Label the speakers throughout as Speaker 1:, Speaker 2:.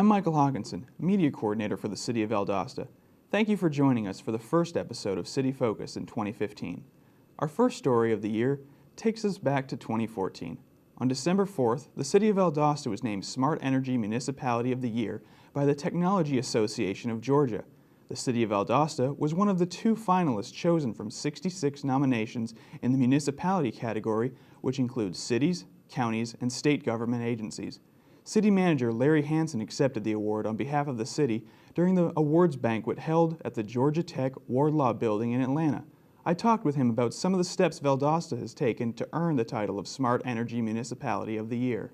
Speaker 1: Michael Hawkinson, Media Coordinator for the City of Valdosta. Thank you for joining us for the first episode of City Focus in 2015. Our first story of the year takes us back to 2014. On December 4th, the City of Valdosta was named Smart Energy Municipality of the Year by the Technology Association of Georgia. The City of Valdosta was one of the 2 finalists chosen from 66 nominations in the municipality category, which includes cities, counties, and state government agencies. City Manager Larry Hansen accepted the award on behalf of the city during the awards banquet held at the Georgia Tech Wardlaw Building in Atlanta. I talked with him about some of the steps Valdosta has taken to earn the title of Smart Energy Municipality of the Year.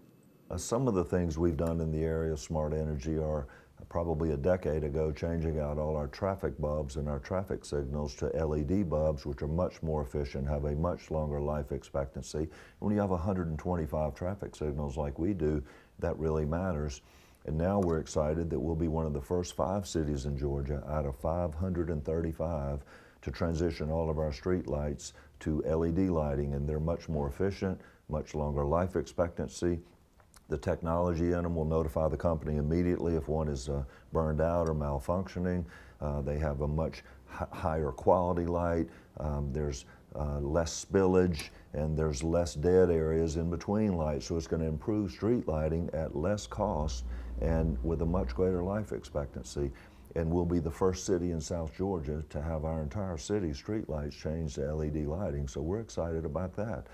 Speaker 2: Some of the things we've done in the area of smart energy are probably a decade ago changing out all our traffic bulbs and our traffic signals to LED bulbs, which are much more efficient, have a much longer life expectancy. When you have 125 traffic signals like we do, that really matters. And now we're excited that we'll be one of the first 5 cities in Georgia out of 535 to transition all of our street lights to LED lighting, and they're much more efficient, much longer life expectancy. The technology in them will notify the company immediately if one is burned out or malfunctioning. They have a much higher quality light. There's less spillage, and there's less dead areas in between lights. So it's going to improve street lighting at less cost and with a much greater life expectancy. And we'll be the first city in South Georgia to have our entire city street lights changed to LED lighting. So we're excited about that.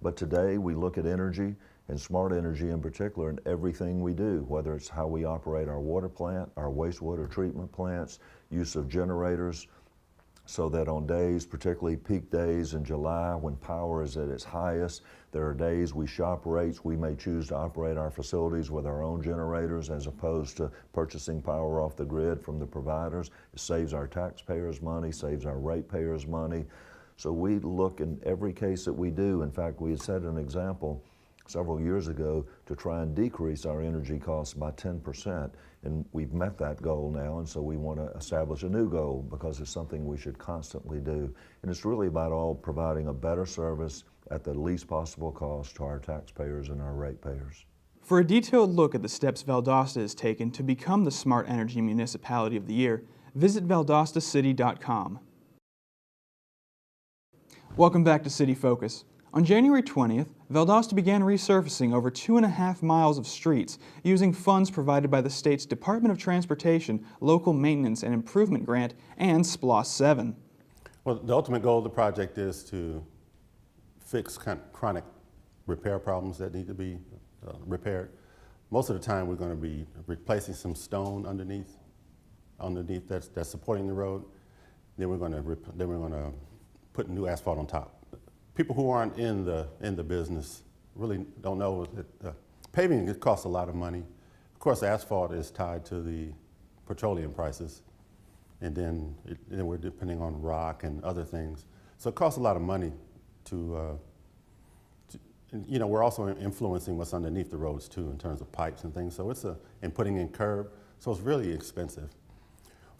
Speaker 2: But today we look at energy, and smart energy in particular, in everything we do, whether it's how we operate our water plant, our wastewater treatment plants, use of generators, so that on days, particularly peak days in July when power is at its highest, there are days we shop rates. We may choose to operate our facilities with our own generators as opposed to purchasing power off the grid from the providers. It saves our taxpayers money, saves our ratepayers money. So we look in every case that we do. In fact, we had set an example several years ago to try and decrease our energy costs by 10%. And we've met that goal now, and so we want to establish a new goal because it's something we should constantly do. And it's really about all providing a better service at the least possible cost to our taxpayers and our ratepayers.
Speaker 1: For a detailed look at the steps Valdosta has taken to become the Smart Energy Municipality of the Year, visit valdostacity.com. Welcome back to City Focus. On January 20th, Valdosta began resurfacing over 2.5 miles of streets using funds provided by the state's Department of Transportation Local Maintenance and Improvement Grant and SPLOST 7.
Speaker 3: Well, the ultimate goal of the project is to fix chronic repair problems that need to be repaired. Most of the time we're going to be replacing some stone underneath that's supporting the road. Then we're going to put new asphalt on top. People who aren't in the business really don't know that paving costs a lot of money. Of course, asphalt is tied to the petroleum prices, and then we're depending on rock and other things. So it costs a lot of money to we're also influencing what's underneath the roads too in terms of pipes and things. So and putting in curb. So it's really expensive.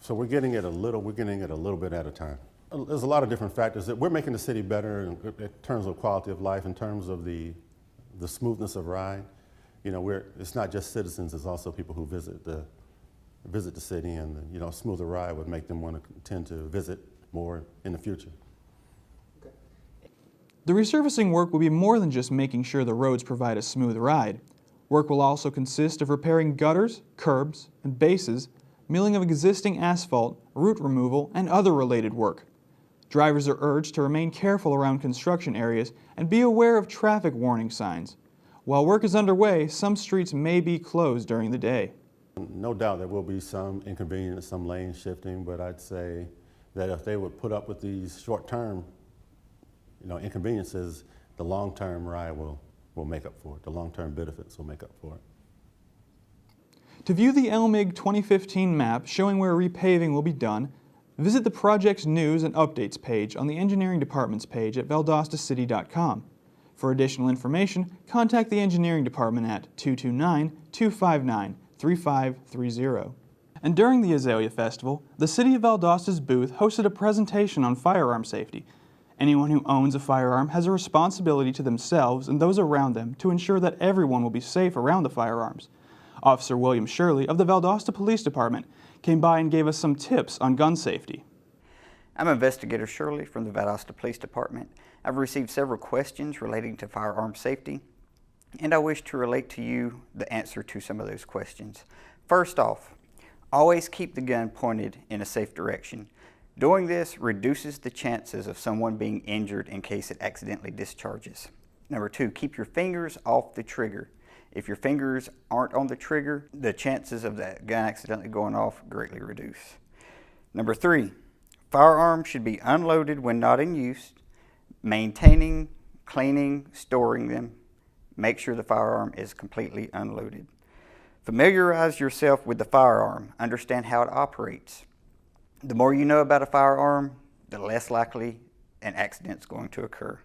Speaker 3: So we're getting it a little bit at a time. There's a lot of different factors that we're making the city better in terms of quality of life, in terms of the smoothness of ride. It's not just citizens; it's also people who visit the city, and a smoother ride would make them want to tend to visit more in the future.
Speaker 1: Okay. The resurfacing work will be more than just making sure the roads provide a smooth ride. Work will also consist of repairing gutters, curbs, and bases, milling of existing asphalt, root removal, and other related work. Drivers are urged to remain careful around construction areas and be aware of traffic warning signs. While work is underway, some streets may be closed during the day.
Speaker 3: No doubt there will be some inconvenience, some lane shifting, but I'd say that if they would put up with these short-term inconveniences, the long-term ride will make up for it. The long-term benefits will make up for it.
Speaker 1: To view the LMIG 2015 map showing where repaving will be done, visit the project's news and updates page on the Engineering Department's page at valdostacity.com. For additional information, contact the Engineering Department at 229-259-3530. And during the Azalea Festival, the City of Valdosta's booth hosted a presentation on firearm safety. Anyone who owns a firearm has a responsibility to themselves and those around them to ensure that everyone will be safe around the firearms. Officer William Shirley of the Valdosta Police Department came by and gave us some tips on gun safety.
Speaker 4: I'm Investigator Shirley from the Valdosta Police Department. I've received several questions relating to firearm safety, and I wish to relate to you the answer to some of those questions. First off, always keep the gun pointed in a safe direction. Doing this reduces the chances of someone being injured in case it accidentally discharges. Number two, keep your fingers off the trigger. If your fingers aren't on the trigger, the chances of that gun accidentally going off greatly reduce. Number three, firearms should be unloaded when not in use. Maintaining, cleaning, storing them. Make sure the firearm is completely unloaded. Familiarize yourself with the firearm. Understand how it operates. The more you know about a firearm, the less likely an accident is going to occur.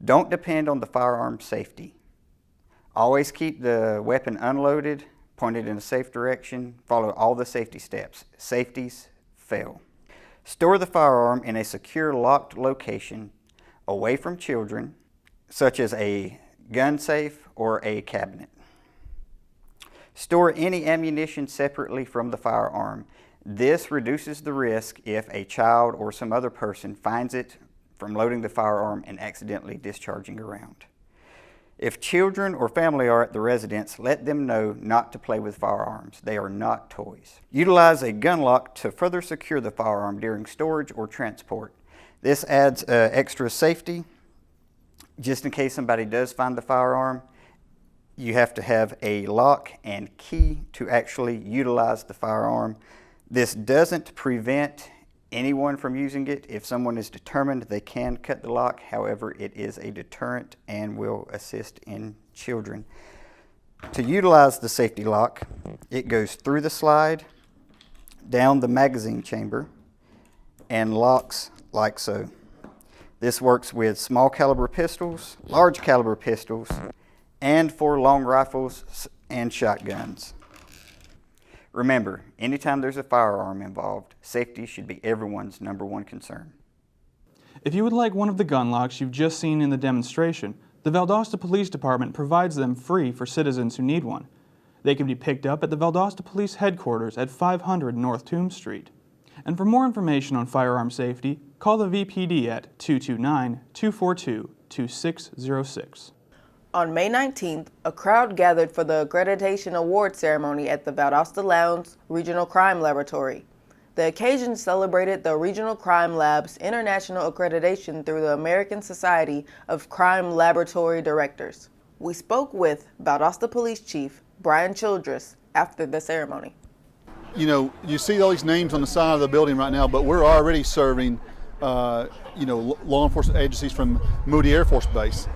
Speaker 4: Don't depend on the firearm safety. Always keep the weapon unloaded, pointed in a safe direction, follow all the safety steps. Safeties fail. Store the firearm in a secure locked location away from children, such as a gun safe or a cabinet. Store any ammunition separately from the firearm. This reduces the risk if a child or some other person finds it from loading the firearm and accidentally discharging a round. If children or family are at the residence, let them know not to play with firearms. They are not toys. Utilize a gun lock to further secure the firearm during storage or transport. This adds extra safety. Just in case somebody does find the firearm, you have to have a lock and key to actually utilize the firearm. This doesn't prevent anyone from using it. If someone is determined, they can cut the lock. However, it is a deterrent and will assist in children. To utilize the safety lock, it goes through the slide, down the magazine chamber, and locks like so. This works with small caliber pistols, large caliber pistols, and for long rifles and shotguns. Remember, anytime there's a firearm involved, safety should be everyone's #1 concern.
Speaker 1: If you would like one of the gun locks you've just seen in the demonstration, the Valdosta Police Department provides them free for citizens who need one. They can be picked up at the Valdosta Police Headquarters at 500 North Toombs Street. And for more information on firearm safety, call the VPD at 229-242-2606.
Speaker 5: On May 19th, a crowd gathered for the accreditation award ceremony at the Valdosta Lowndes Regional Crime Laboratory. The occasion celebrated the Regional Crime Lab's international accreditation through the American Society of Crime Laboratory Directors. We spoke with Valdosta Police Chief Brian Childress after the ceremony.
Speaker 6: You know, you see all these names on the side of the building right now, but we're already serving, law enforcement agencies from Moody Air Force Base.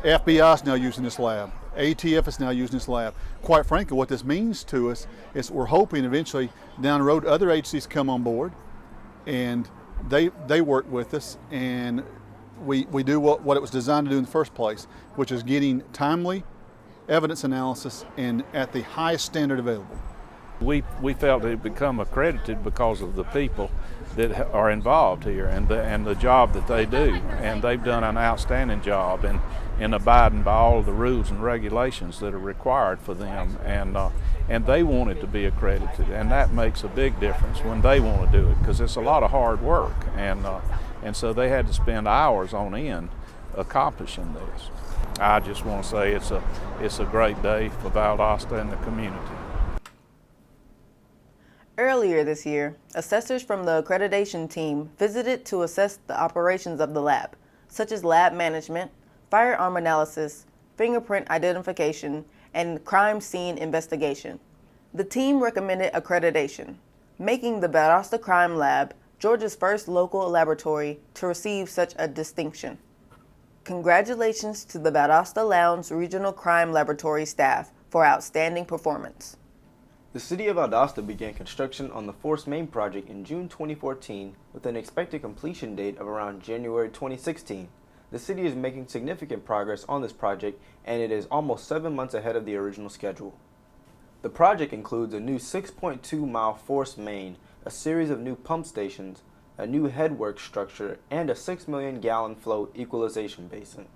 Speaker 6: FBI is now using this lab. ATF is now using this lab. Quite frankly, what this means to us is we're hoping eventually down the road other agencies come on board and they work with us, and we do what it was designed to do in the first place, which is getting timely evidence analysis and at the highest standard available.
Speaker 7: We felt it had become accredited because of the people that are involved here and the job that they do, and they've done an outstanding job in abiding by all of the rules and regulations that are required for them, and they want it to be accredited, and that makes a big difference when they want to do it, because it's a lot of hard work, and so they had to spend hours on end accomplishing this. I just want to say it's a great day for Valdosta and the community.
Speaker 5: Earlier this year, assessors from the accreditation team visited to assess the operations of the lab, such as lab management, firearm analysis, fingerprint identification, and crime scene investigation. The team recommended accreditation, making the Valdosta Crime Lab Georgia's first local laboratory to receive such a distinction. Congratulations to the Valdosta Lowndes Regional Crime Laboratory staff for outstanding performance.
Speaker 8: The City of Valdosta began construction on the Force Main project in June 2014 with an expected completion date of around January 2016. The city is making significant progress on this project, and it is almost 7 months ahead of the original schedule. The project includes a new 6.2-mile force main, a series of new pump stations, a new headwork structure, and a 6 million gallon flow equalization basin.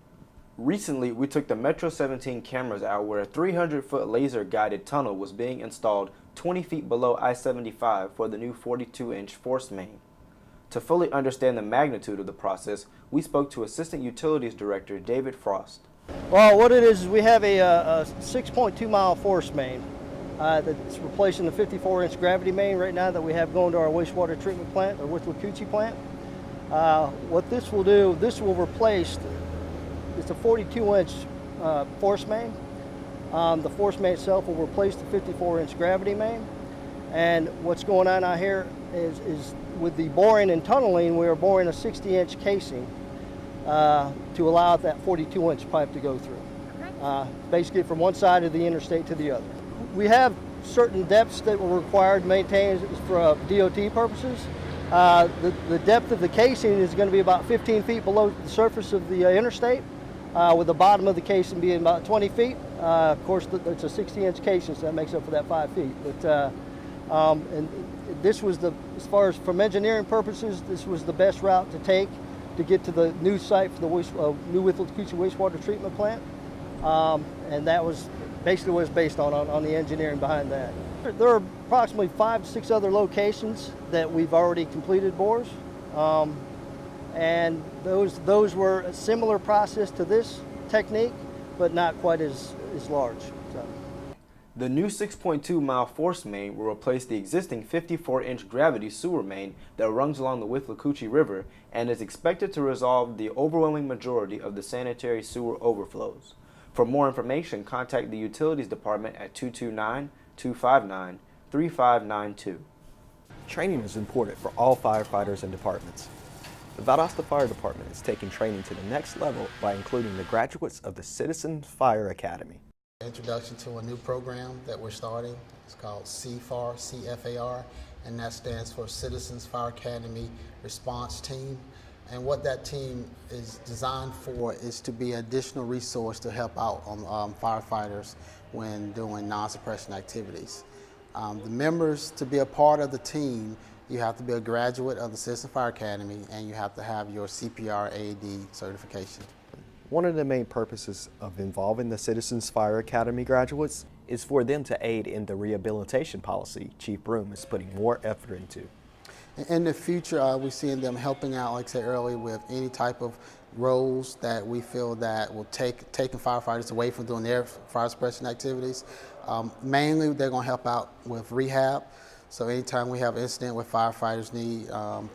Speaker 8: Recently, we took the Metro 17 cameras out where a 300-foot laser-guided tunnel was being installed 20 feet below I-75 for the new 42-inch force main. To fully understand the magnitude of the process, we spoke to Assistant Utilities Director David Frost.
Speaker 9: Well, what it is we have a 6.2 mile force main that's replacing the 54-inch gravity main right now that we have going to our wastewater treatment plant, our Withlacoochee plant. What this will do, this will replace, it's a 42-inch force main. The force main itself will replace the 54-inch gravity main. And what's going on out here is with the boring and tunneling, we are boring a 60-inch casing to allow that 42-inch pipe to go through, basically from one side of the interstate to the other. We have certain depths that were required to maintain for DOT purposes. The depth of the casing is going to be about 15 feet below the surface of the interstate, with the bottom of the casing being about 20 feet. Of course, it's a 60-inch casing, so that makes up for that 5 feet. But and this was as far as from engineering purposes, this was the best route to take to get to the new site for the new Withlacoochee wastewater treatment plant. And that was basically what it's based on the engineering behind that. There are approximately 5 to 6 other locations that we've already completed bores. And those were a similar process to this technique, but not quite as large. So.
Speaker 8: The new 6.2-mile force main will replace the existing 54-inch gravity sewer main that runs along the Withlacoochee River and is expected to resolve the overwhelming majority of the sanitary sewer overflows. For more information, contact the Utilities Department at 229-259-3592.
Speaker 10: Training is important for all firefighters and departments. The Valdosta Fire Department is taking training to the next level by including the graduates of the Citizens Fire Academy.
Speaker 11: Introduction to a new program that we're starting. It's called CFAR, C-F-A-R, and that stands for Citizens Fire Academy Response Team. And what that team is designed for is to be an additional resource to help out on firefighters when doing non-suppression activities. The members, to be a part of the team, you have to be a graduate of the Citizen Fire Academy and you have to have your CPR AED certification.
Speaker 10: One of the main purposes of involving the Citizens Fire Academy graduates is for them to aid in the rehabilitation policy Chief Broom is putting more effort into.
Speaker 11: In the future, we're seeing them helping out, like I said earlier, with any type of roles that we feel that will taking firefighters away from doing their fire suppression activities. Mainly, they're going to help out with rehab. So anytime we have an incident where firefighters need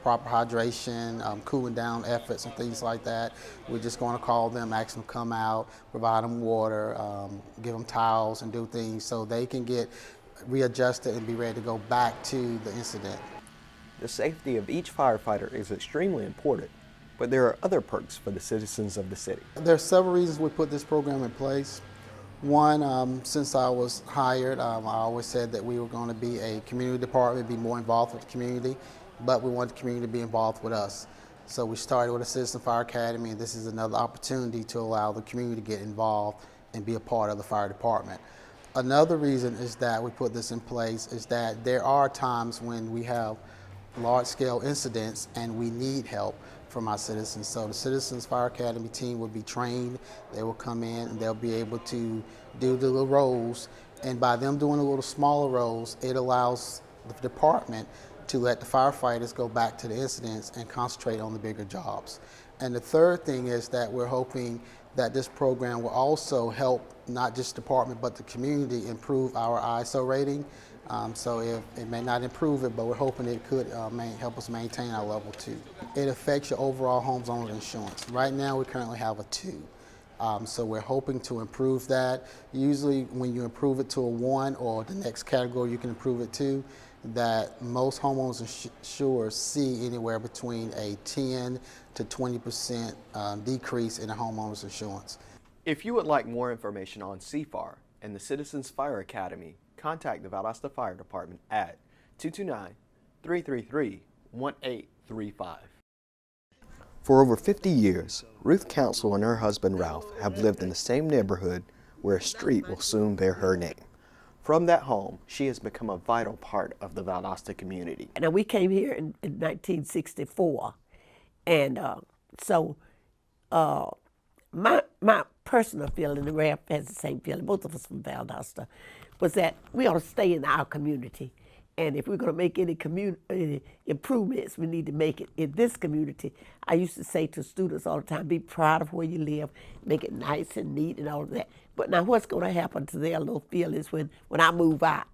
Speaker 11: proper hydration, cooling down efforts and things like that, we're just going to call them, ask them to come out, provide them water, give them towels and do things so they can get readjusted and be ready to go back to the incident.
Speaker 10: The safety of each firefighter is extremely important, but there are other perks for the citizens of the city.
Speaker 11: There are several reasons we put this program in place. One, since I was hired, I always said that we were going to be a community department, be more involved with the community, but we want the community to be involved with us. So we started with a Citizen Fire Academy, and this is another opportunity to allow the community to get involved and be a part of the fire department. Another reason is that we put this in place is that there are times when we have large-scale incidents and we need help from our citizens. So the Citizens Fire Academy team will be trained, they will come in and they'll be able to do the little roles, and by them doing the little smaller roles, it allows the department to let the firefighters go back to the incidents and concentrate on the bigger jobs. And the third thing is that we're hoping that this program will also help not just the department but the community improve our ISO rating. So if it may not improve it, but we're hoping it could help us maintain our level 2. It affects your overall homeowner insurance. Right now we currently have a 2. So we're hoping to improve that. Usually when you improve it to a 1 or the next category you can improve it to, that most homeowners insurers see anywhere between a 10 to 20% decrease in the homeowner's insurance.
Speaker 10: If you would like more information on CFAR and the Citizens Fire Academy, contact the Valdosta Fire Department at 229-333-1835. For over 50 years, Ruth Council and her husband Ralph have lived in the same neighborhood where a street will soon bear her name. From that home, she has become a vital part of the Valdosta community.
Speaker 12: Now, we came here in 1964, and so my personal feeling, and Ralph has the same feeling, both of us from Valdosta, was that we ought to stay in our community. And if we're going to make any community improvements, we need to make it in this community. I used to say to students all the time, be proud of where you live, make it nice and neat and all of that. But now what's going to happen to their little feelings when I move out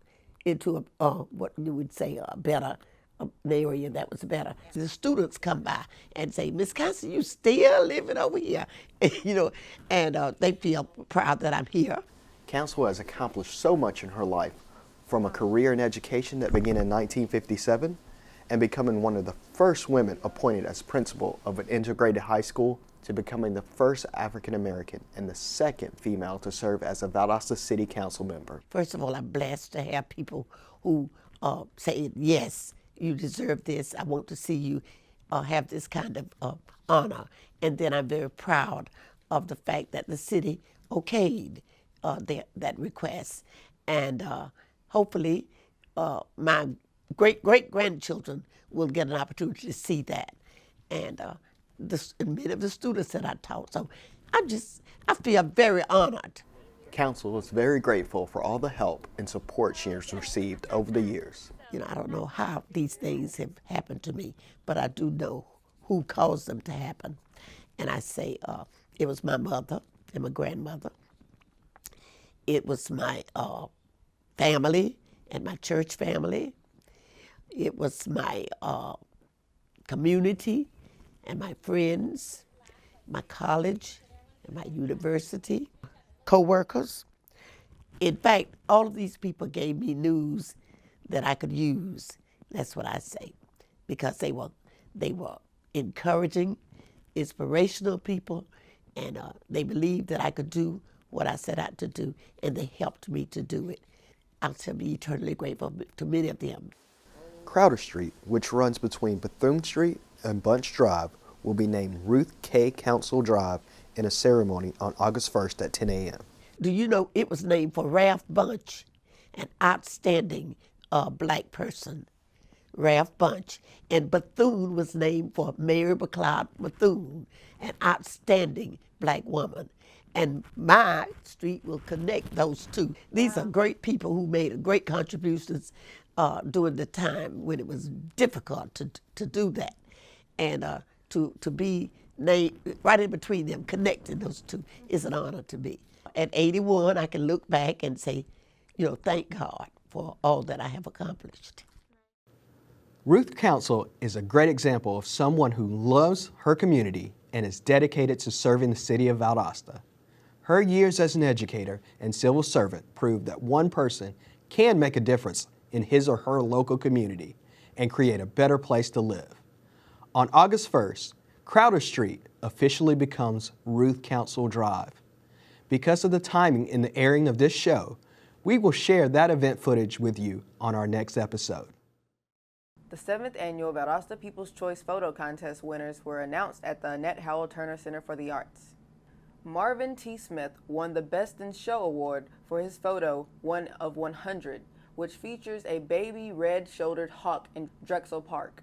Speaker 12: into what you would say a better area that was better? The students come by and say, Miss Constance, you still living over here? And they feel proud that I'm here.
Speaker 10: Council has accomplished so much in her life, from a career in education that began in 1957 and becoming one of the first women appointed as principal of an integrated high school to becoming the first African American and the second female to serve as a Valdosta City Council member.
Speaker 12: First of all, I'm blessed to have people who say, yes, you deserve this. I want to see you have this kind of honor. And then I'm very proud of the fact that the city okayed that request. And hopefully, my great-great-grandchildren will get an opportunity to see that, and many of the students that I taught. So I feel very honored.
Speaker 10: Council is very grateful for all the help and support she has received over the years.
Speaker 12: I don't know how these things have happened to me, but I do know who caused them to happen. And I say it was my mother and my grandmother. It was my family and my church family. It was my community and my friends, my college and my university, co-workers. In fact, all of these people gave me news that I could use. That's what I say, because they were encouraging, inspirational people, and they believed that I could do what I set out to do, and they helped me to do it. I'll be eternally grateful to many of them.
Speaker 10: Crowder Street, which runs between Bethune Street and Bunch Drive, will be named Ruth K. Council Drive in a ceremony on August 1st at 10 a.m.
Speaker 12: Do you know it was named for Ralph Bunch, an outstanding black person, Ralph Bunch, and Bethune was named for Mary McLeod Bethune, an outstanding black woman. And my street will connect those two. These are great people who made great contributions during the time when it was difficult to do that. And to be named right in between them, connecting those two, is an honor to me. At 81, I can look back and say, thank God for all that I have accomplished.
Speaker 10: Ruth Council is a great example of someone who loves her community and is dedicated to serving the city of Valdosta. Her years as an educator and civil servant prove that one person can make a difference in his or her local community and create a better place to live. On August 1st, Crowder Street officially becomes Ruth Council Drive. Because of the timing in the airing of this show, we will share that event footage with you on our next episode.
Speaker 5: The 7th annual Valdosta People's Choice Photo Contest winners were announced at the Annette Howell Turner Center for the Arts. Marvin T. Smith won the Best in Show award for his photo, 1 of 100, which features a baby red-shouldered hawk in Drexel Park.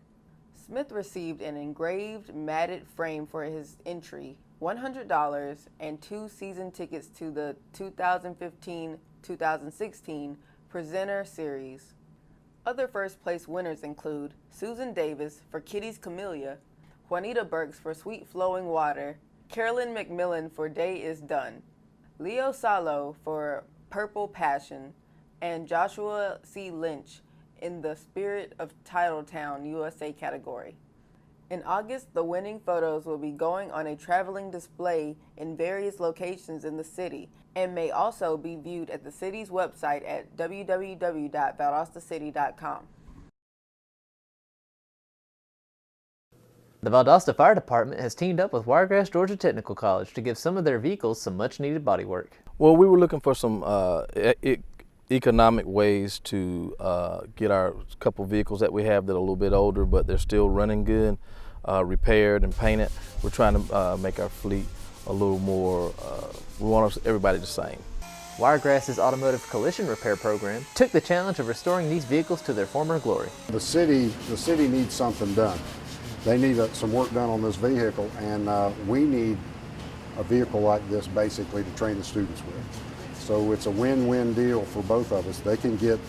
Speaker 5: Smith received an engraved matted frame for his entry, $100, and 2 season tickets to the 2015-2016 Presenter Series. Other first-place winners include Susan Davis for Kitty's Camellia, Juanita Burks for Sweet Flowing Water, Carolyn McMillan for Day Is Done, Leo Salo for Purple Passion, and Joshua C. Lynch in the Spirit of Titletown USA category. In August, the winning photos will be going on a traveling display in various locations in the city and may also be viewed at the city's website at www.valdostacity.com.
Speaker 13: The Valdosta Fire Department has teamed up with Wiregrass Georgia Technical College to give some of their vehicles some much-needed bodywork.
Speaker 14: Well, we were looking for some economic ways to get our couple vehicles that we have that are a little bit older, but they're still running good, repaired and painted. We're trying to make our fleet a little more, we want everybody the same.
Speaker 13: Wiregrass's automotive collision repair program took the challenge of restoring these vehicles to their former glory.
Speaker 15: The city needs something done. They need some work done on this vehicle, and we need a vehicle like this basically to train the students with. So it's a win-win deal for both of us. They can get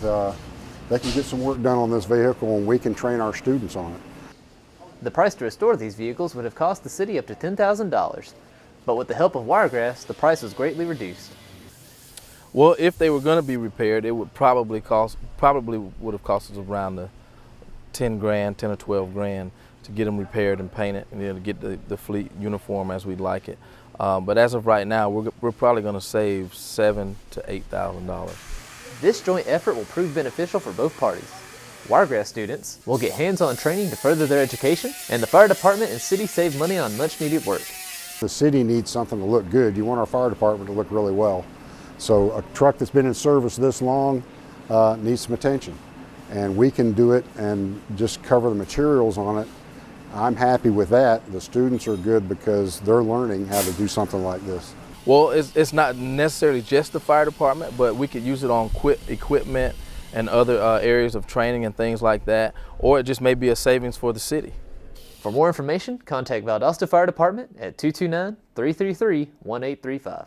Speaker 15: some work done on this vehicle, and we can train our students on it.
Speaker 13: The price to restore these vehicles would have cost the city up to $10,000, but with the help of Wiregrass, the price was greatly reduced.
Speaker 14: Well, if they were going to be repaired, it would probably would have cost us around the 10 or 12 grand to get them repaired and painted, and then to get the fleet uniform as we'd like it. But as of right now, we're probably going to save $7,000 to $8,000.
Speaker 13: This joint effort will prove beneficial for both parties. Wiregrass students will get hands-on training to further their education, and the fire department and city save money on much-needed work.
Speaker 15: The city needs something to look good. You want our fire department to look really well. So a truck that's been in service this long needs some attention, and we can do it and just cover the materials on it. I'm happy with that. The students are good because they're learning how to do something like this.
Speaker 14: Well, it's not necessarily just the fire department, but we could use it on equipment and other areas of training and things like that, or it just may be a savings for the city.
Speaker 13: For more information, contact Valdosta Fire Department at 229-333-1835.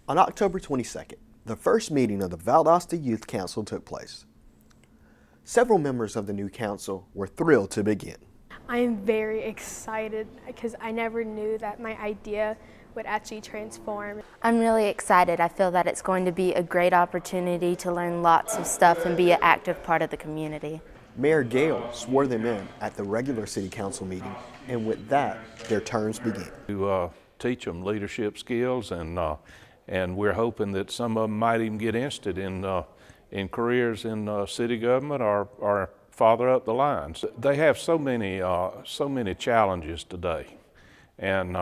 Speaker 10: On October 22nd, the first meeting of the Valdosta Youth Council took place. Several members of the new council were thrilled to begin.
Speaker 16: I am very excited because I never knew that my idea would actually transform.
Speaker 17: I'm really excited. I feel that it's going to be a great opportunity to learn lots of stuff and be an active part of the community.
Speaker 10: Mayor Gale swore them in at the regular city council meeting, and with that, their terms began.
Speaker 7: To teach them leadership skills, and we're hoping that some of them might even get interested in careers in city government or farther up the lines. They have so many challenges today. And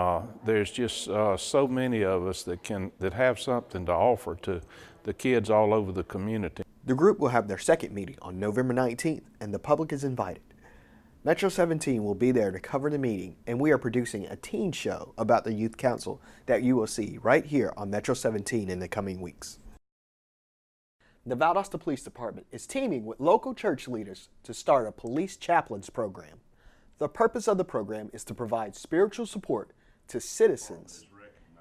Speaker 7: there's just so many of us that have something to offer to the kids all over the community.
Speaker 10: The group will have their second meeting on November 19th, and the public is invited. Metro 17 will be there to cover the meeting, and we are producing a teen show about the Youth Council that you will see right here on Metro 17 in the coming weeks. The Valdosta Police Department is teaming with local church leaders to start a police chaplains program. The purpose of the program is to provide spiritual support to citizens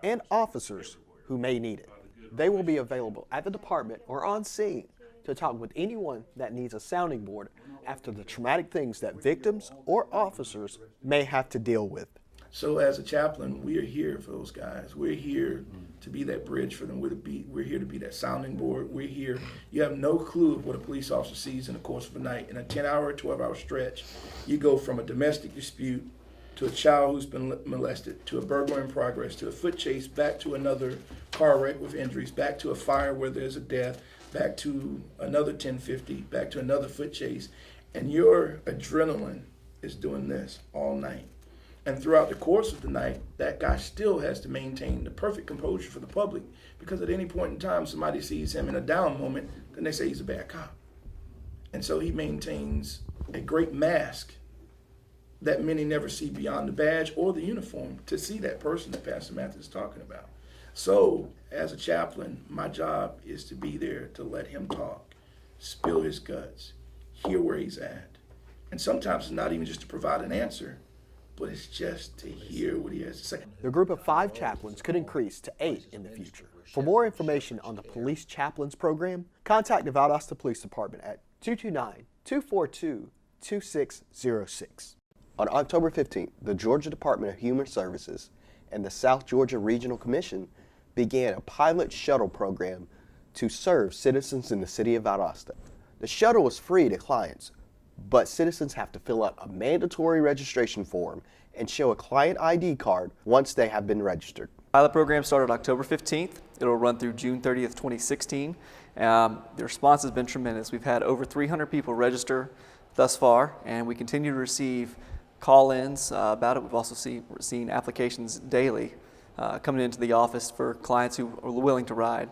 Speaker 10: and officers who may need it. They will be available at the department or on scene to talk with anyone that needs a sounding board after the traumatic things that victims or officers may have to deal with.
Speaker 18: So as a chaplain, we are here for those guys. We're here to be that bridge for them. We're here to be that sounding board. We're here. You have no clue of what a police officer sees in the course of a night. In a 10-hour, 12-hour stretch, you go from a domestic dispute to a child who's been molested, to a burglary in progress, to a foot chase, back to another car wreck with injuries, back to a fire where there's a death, back to another 1050, back to another foot chase. And your adrenaline is doing this all night. And throughout the course of the night, that guy still has to maintain the perfect composure for the public, because at any point in time, somebody sees him in a down moment, then they say he's a bad cop. And so he maintains a great mask that many never see beyond the badge or the uniform to see that person that Pastor Matthews is talking about. So as a chaplain, my job is to be there to let him talk, spill his guts, hear where he's at. And sometimes it's not even just to provide an answer, but it's just to hear what he has to say.
Speaker 10: The group of 5 chaplains could increase to 8 in the future. For more information on the Police Chaplains Program, contact the Valdosta Police Department at 229-242-2606. On October 15th, the Georgia Department of Human Services and the South Georgia Regional Commission began a pilot shuttle program to serve citizens in the city of Valdosta. The shuttle is free to clients, but citizens have to fill out a mandatory registration form and show a client ID card once they have been registered.
Speaker 19: The pilot program started October 15th. It will run through June 30th, 2016. The response has been tremendous. We've had over 300 people register thus far, and we continue to receive call-ins about it. We've also seen applications daily coming into the office for clients who are willing to ride.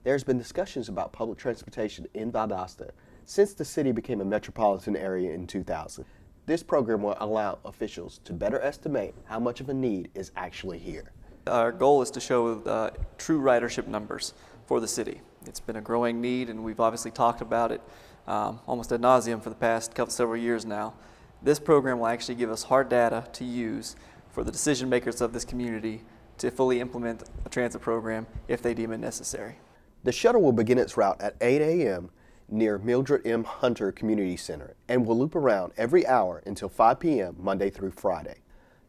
Speaker 10: There's been discussions about public transportation in Valdosta since the city became a metropolitan area in 2000. This program will allow officials to better estimate how much of a need is actually here.
Speaker 19: Our goal is to show true ridership numbers for the city. It's been a growing need, and we've obviously talked about it almost ad nauseum for the past several years now. This program will actually give us hard data to use for the decision makers of this community to fully implement a transit program if they deem it necessary.
Speaker 10: The shuttle will begin its route at 8 a.m. near Mildred M. Hunter Community Center and will loop around every hour until 5 p.m. Monday through Friday.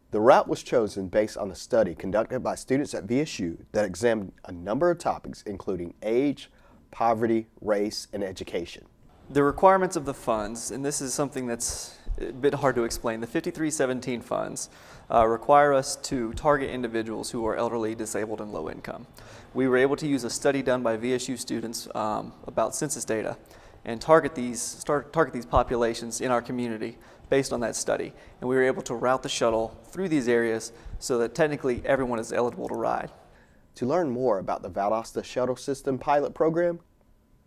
Speaker 10: The route was chosen based on a study conducted by students at VSU that examined a number of topics including age, poverty, race, and education.
Speaker 19: The requirements of the funds, and this is something that's a bit hard to explain, the 5317 funds require us to target individuals who are elderly, disabled, and low income. We were able to use a study done by VSU students about census data and target these populations in our community based on that study. And we were able to route the shuttle through these areas so that technically everyone is eligible to ride.
Speaker 10: To learn more about the Valdosta Shuttle System Pilot Program,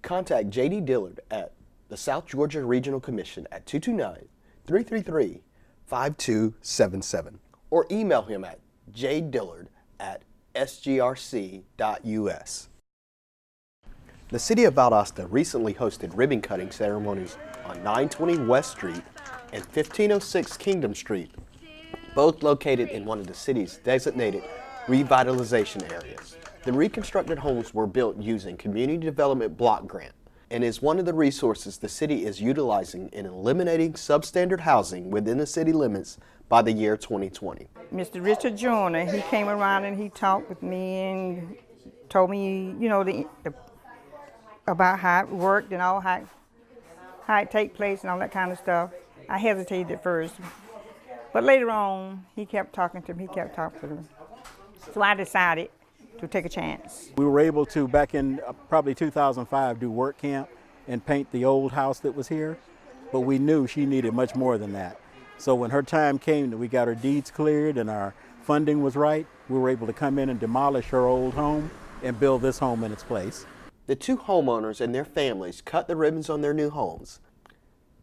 Speaker 10: contact J.D. Dillard at the South Georgia Regional Commission at 229-333-5277 or email him at jdillard@sgrc.us. The City of Valdosta recently hosted ribbon cutting ceremonies on 920 West Street and 1506 Kingdom Street, both located in one of the city's designated revitalization areas. The reconstructed homes were built using Community Development Block Grant and is one of the resources the city is utilizing in eliminating substandard housing within the city limits by the year 2020.
Speaker 20: Mr. Richard Joyner, he came around and he talked with me and told me, you know, about how it worked and all how it take place and all that kind of stuff. I hesitated at first, but later on, he kept talking to me, So I decided to take a chance.
Speaker 21: We were able to, back in probably 2005, do work camp and paint the old house that was here, but we knew she needed much more than that. So when her time came that we got her deeds cleared and our funding was right, we were able to come in and demolish her old home and build this home in its place.
Speaker 10: The two homeowners and their families cut the ribbons on their new homes.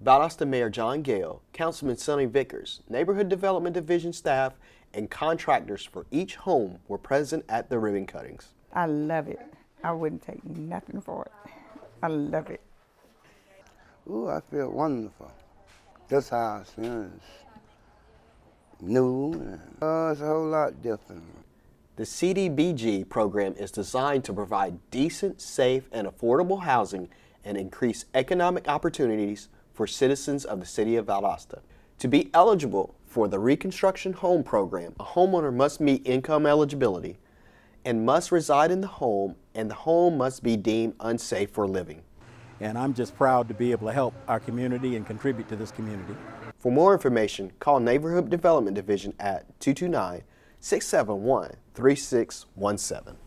Speaker 10: Valdosta Mayor John Gale, Councilman Sonny Vickers, Neighborhood Development Division staff, and contractors for each home were present at the ribbon cuttings.
Speaker 20: I love it. I wouldn't take nothing for it. I love it.
Speaker 22: Ooh, I feel wonderful. This house is new, and it's a whole lot different.
Speaker 10: The CDBG program is designed to provide decent, safe, and affordable housing and increase economic opportunities for citizens of the City of Valdosta. To be eligible for the Reconstruction Home Program, a homeowner must meet income eligibility and must reside in the home, and the home must be deemed unsafe for living.
Speaker 21: And I'm just proud to be able to help our community and contribute to this community.
Speaker 10: For more information, call Neighborhood Development Division at 229-671-3617.